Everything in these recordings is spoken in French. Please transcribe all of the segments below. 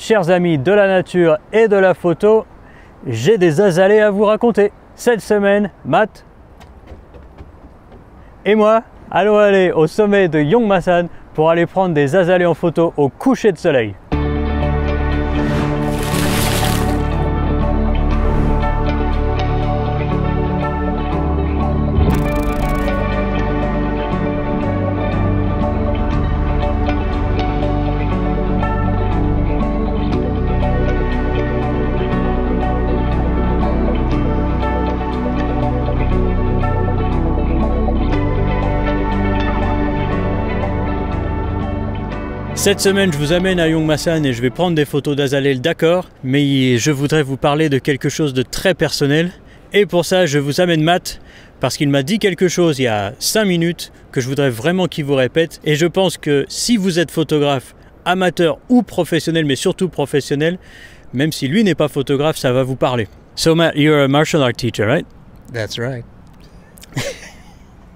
chers amis de la nature et de la photo, j'ai des azalées à vous raconter. Cette semaine, Matt et moi allons aller au sommet de Yongmasan pour aller prendre des azalées en photo au coucher de soleil. Cette semaine, je vous amène à Yongmasan et je vais prendre des photos d'azalées, d'accord, mais je voudrais vous parler de quelque chose de très personnel. Et pour ça, je vous amène Matt, parce qu'il m'a dit quelque chose il y a 5 minutes que je voudrais vraiment qu'il vous répète. Et je pense que si vous êtes photographe, amateur ou professionnel, mais surtout professionnel, même si lui n'est pas photographe, ça va vous parler. So Matt, you're a martial art teacher, right? That's right.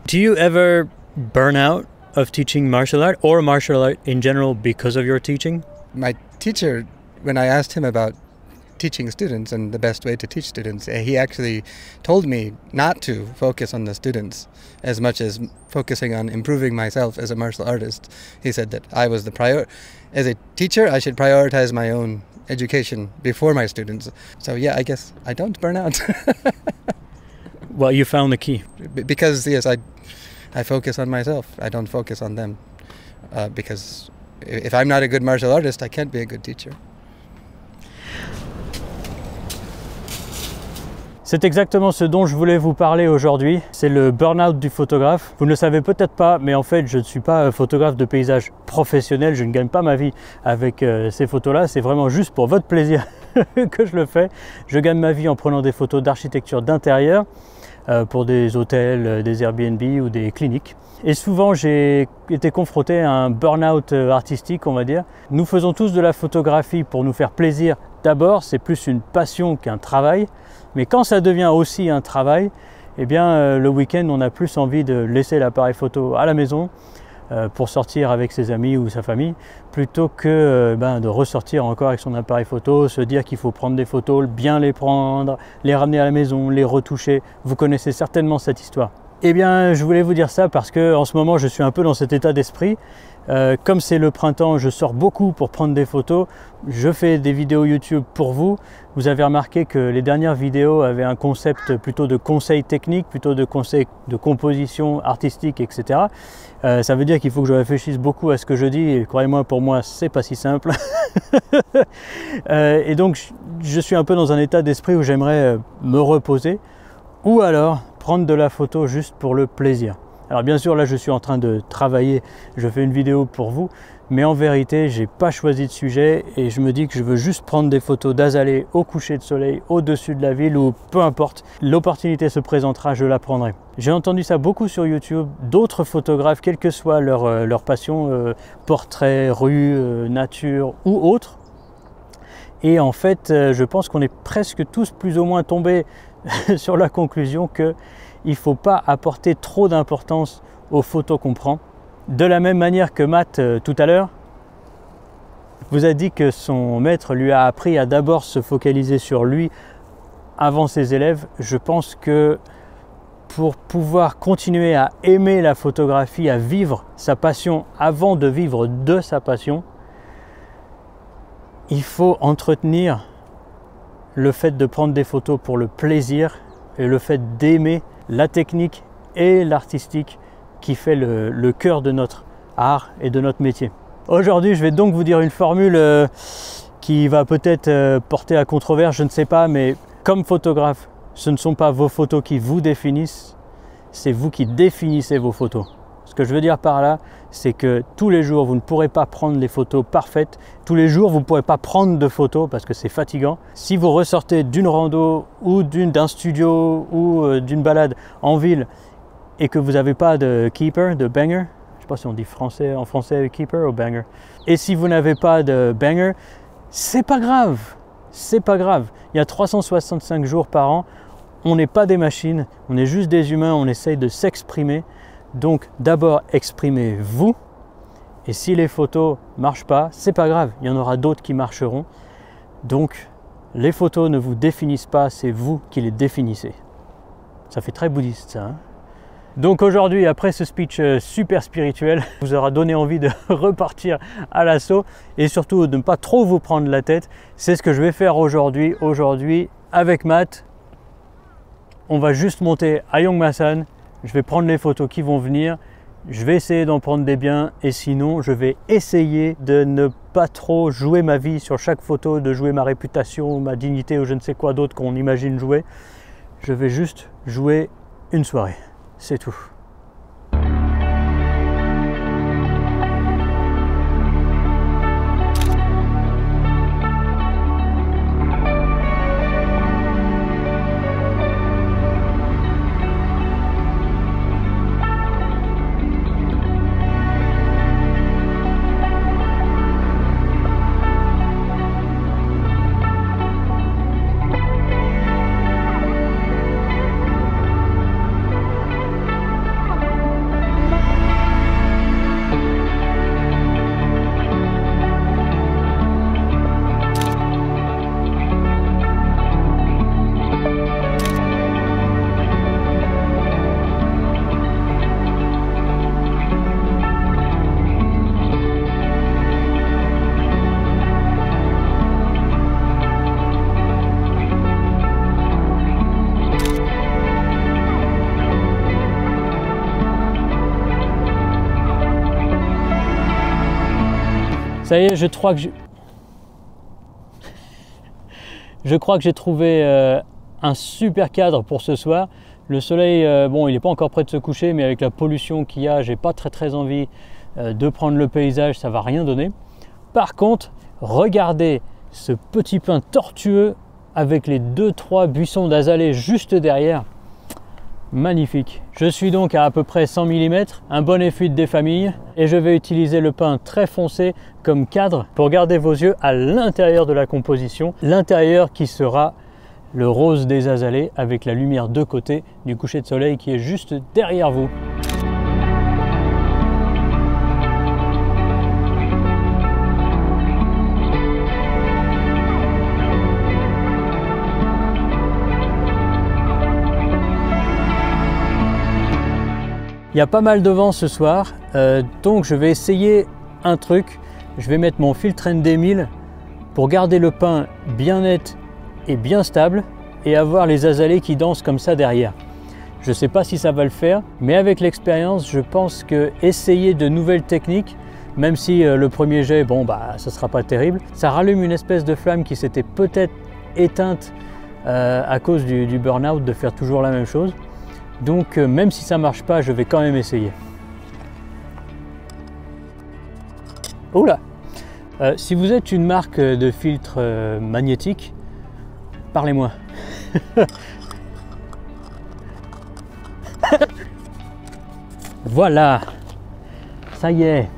Do you ever burn out of teaching martial art or martial art in general because of your teaching? My teacher, when I asked him about teaching students and the best way to teach students, he actually told me not to focus on the students as much as focusing on improving myself as a martial artist. He said that I was as a teacher, I should prioritize my own education before my students. So yeah, I guess I don't burn out. Well, you found the key. Because yes, I focus on myself. I don't focus on them. Because if I'm not a good martial artist, I can't be a good teacher. C'est exactement ce dont je voulais vous parler aujourd'hui. C'est le burn-out du photographe. Vous ne le savez peut-être pas, mais en fait, je ne suis pas photographe de paysage professionnel. Je ne gagne pas ma vie avec ces photos-là. C'est vraiment juste pour votre plaisir que je le fais. Je gagne ma vie en prenant des photos d'architecture d'intérieur pour des hôtels, des Airbnb ou des cliniques. Et souvent, j'ai été confronté à un burn-out artistique, on va dire. Nous faisons tous de la photographie pour nous faire plaisir. D'abord, c'est plus une passion qu'un travail. Mais quand ça devient aussi un travail, eh bien, le week-end, on a plus envie de laisser l'appareil photo à la maison pour sortir avec ses amis ou sa famille, plutôt que de ressortir encore avec son appareil photo, se dire qu'il faut prendre des photos, bien les prendre, les ramener à la maison, les retoucher. Vous connaissez certainement cette histoire. Eh bien, je voulais vous dire ça parce que en ce moment, je suis un peu dans cet état d'esprit. Comme c'est le printemps, je sors beaucoup pour prendre des photos. Je fais des vidéos YouTube pour vous. Vous avez remarqué que les dernières vidéos avaient un concept plutôt de conseils techniques, plutôt de conseils de composition artistique, etc. Ça veut dire qu'il faut que je réfléchisse beaucoup à ce que je dis. Et croyez-moi, pour moi, c'est pas si simple. Et donc, je suis un peu dans un état d'esprit où j'aimerais me reposer ou alors prendre de la photo juste pour le plaisir. Alors bien sûr, là je suis en train de travailler, je fais une vidéo pour vous, mais en vérité, j'ai pas choisi de sujet et je me dis que je veux juste prendre des photos d'azalées au coucher de soleil, au-dessus de la ville ou peu importe. L'opportunité se présentera, je la prendrai. J'ai entendu ça beaucoup sur YouTube, d'autres photographes, quelle que soit leur passion, portrait, rue, nature ou autre. Et en fait, je pense qu'on est presque tous plus ou moins tombés sur la conclusion qu'il ne faut pas apporter trop d'importance aux photos qu'on prend. De la même manière que Matt, tout à l'heure, vous a dit que son maître lui a appris à d'abord se focaliser sur lui avant ses élèves. Je pense que pour pouvoir continuer à aimer la photographie, à vivre sa passion avant de vivre de sa passion, il faut entretenir le fait de prendre des photos pour le plaisir et le fait d'aimer la technique et l'artistique qui fait le cœur de notre art et de notre métier. Aujourd'hui, je vais donc vous dire une formule qui va peut-être porter à controverse, je ne sais pas, mais comme photographe, ce ne sont pas vos photos qui vous définissent, c'est vous qui définissez vos photos. Ce que je veux dire par là, c'est que tous les jours, vous ne pourrez pas prendre les photos parfaites. Tous les jours, vous ne pourrez pas prendre de photos parce que c'est fatigant. Si vous ressortez d'une rando ou d'un studio ou d'une balade en ville et que vous n'avez pas de keeper, de banger, je ne sais pas si on dit en français keeper ou banger. Et si vous n'avez pas de banger, c'est pas grave. C'est pas grave. Il y a 365 jours par an. On n'est pas des machines, on est juste des humains, on essaye de s'exprimer. Donc d'abord exprimez-vous Et si les photos ne marchent pas, c'est pas grave, il y en aura d'autres qui marcheront. Donc les photos ne vous définissent pas, c'est vous qui les définissez. Ça fait très bouddhiste ça, hein. Donc aujourd'hui, après ce speech super spirituel, vous aura donné envie de repartir à l'assaut et surtout de ne pas trop vous prendre la tête. C'est ce que je vais faire aujourd'hui. Aujourd'hui, avec Matt, on va juste monter à Yongmasan. Je vais prendre les photos qui vont venir. Je vais essayer d'en prendre des biens et sinon, je vais essayer de ne pas trop jouer ma vie sur chaque photo, de jouer ma réputation, ma dignité ou je ne sais quoi d'autre qu'on imagine jouer. Je vais juste jouer une soirée. C'est tout. Ça y est, je crois que j'ai trouvé un super cadre pour ce soir. Le soleil, bon, il n'est pas encore prêt de se coucher, mais avec la pollution qu'il y a, j'ai pas très envie de prendre le paysage, ça va rien donner. Par contre, regardez ce petit pin tortueux avec les 2-3 buissons d'azalée juste derrière. Magnifique. Je suis donc à peu près 100 mm, un bon effluide des familles, et je vais utiliser le pin très foncé comme cadre pour garder vos yeux à l'intérieur de la composition, l'intérieur qui sera le rose des azalées avec la lumière de côté du coucher de soleil qui est juste derrière vous. Il y a pas mal de vent ce soir, donc je vais essayer un truc. Je vais mettre mon filtre ND1000 pour garder le pin bien net et bien stable et avoir les azalées qui dansent comme ça derrière. Je ne sais pas si ça va le faire, mais avec l'expérience, je pense que essayer de nouvelles techniques, même si le premier jet, bon bah ça sera pas terrible, ça rallume une espèce de flamme qui s'était peut-être éteinte à cause du burn-out de faire toujours la même chose. Donc même si ça marche pas, je vais quand même essayer. Oula! Si vous êtes une marque de filtre magnétique, parlez-moi. Voilà, ça y est.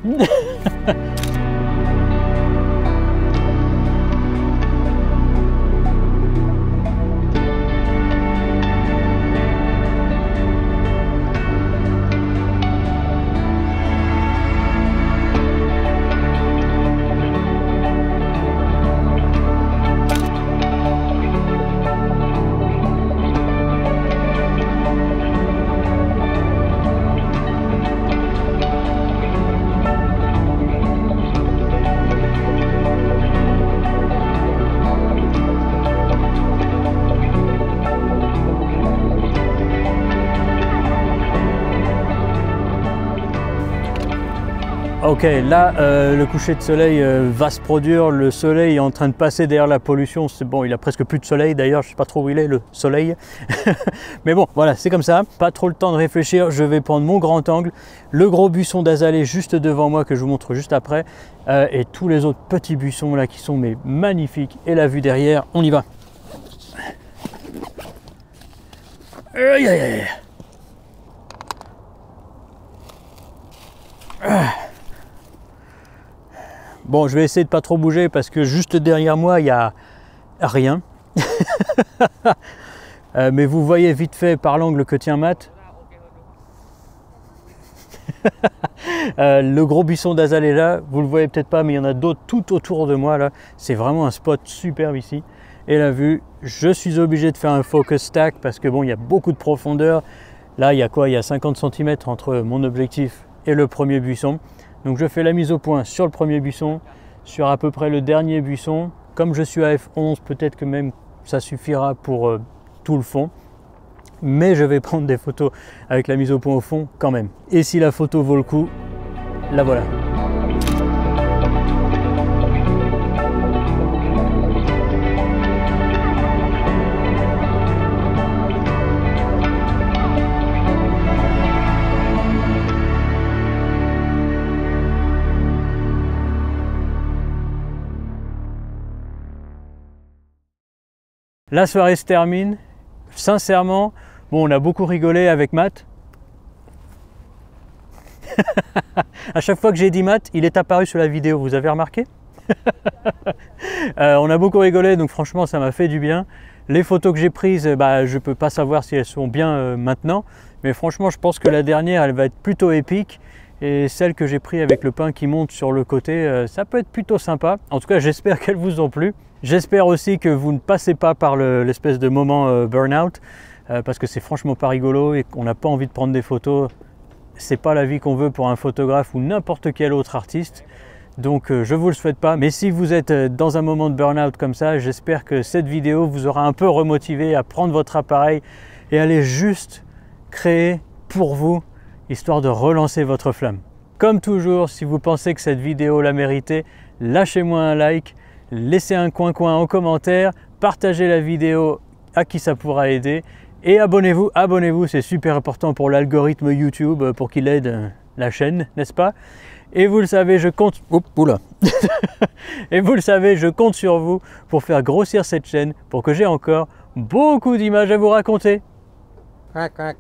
Ok, là le coucher de soleil va se produire, le soleil est en train de passer derrière la pollution, c'est bon, il a presque plus de soleil d'ailleurs, je sais pas trop où il est le soleil, mais bon voilà, c'est comme ça, pas trop le temps de réfléchir, je vais prendre mon grand angle, le gros buisson d'azalée juste devant moi que je vous montre juste après, et tous les autres petits buissons là qui sont mais magnifiques, et la vue derrière, on y va. Aïe, aïe, aïe. Bon, je vais essayer de pas trop bouger parce que juste derrière moi, il n'y a rien. Mais vous voyez vite fait par l'angle que tient Matt. Le gros buisson d'azalea, vous le voyez peut-être pas, mais il y en a d'autres tout autour de moi là. C'est vraiment un spot superbe ici. Et la vue, je suis obligé de faire un focus stack parce que bon, il y a beaucoup de profondeur. Là, il y a quoi? Il y a 50 cm entre mon objectif et le premier buisson. Donc je fais la mise au point sur le premier buisson, sur à peu près le dernier buisson. Comme je suis à f11, peut-être que même ça suffira pour tout le fond. Mais je vais prendre des photos avec la mise au point au fond quand même. Et si la photo vaut le coup, la voilà. La soirée se termine. Sincèrement, bon, on a beaucoup rigolé avec Matt. À chaque fois que j'ai dit Matt, il est apparu sur la vidéo, vous avez remarqué? On a beaucoup rigolé, donc franchement ça m'a fait du bien. Les photos que j'ai prises, je ne peux pas savoir si elles sont bien maintenant, mais franchement je pense que la dernière elle va être plutôt épique, et celle que j'ai prise avec le pain qui monte sur le côté, ça peut être plutôt sympa. En tout cas j'espère qu'elles vous ont plu. J'espère aussi que vous ne passez pas par l'espèce de moment burn-out, parce que c'est franchement pas rigolo et qu'on n'a pas envie de prendre des photos. C'est pas la vie qu'on veut pour un photographe ou n'importe quel autre artiste. Donc je vous le souhaite pas, mais si vous êtes dans un moment de burn-out comme ça, j'espère que cette vidéo vous aura un peu remotivé à prendre votre appareil et aller juste créer pour vous, histoire de relancer votre flamme. Comme toujours, si vous pensez que cette vidéo l'a mérité, lâchez-moi un like, laissez un coin en commentaire, partagez la vidéo à qui ça pourra aider et abonnez-vous, c'est super important pour l'algorithme YouTube, pour qu'il aide la chaîne, n'est-ce pas? Et vous le savez, je compte... Et vous le savez, je compte sur vous pour faire grossir cette chaîne, pour que j'ai encore beaucoup d'images à vous raconter. Quack, quack.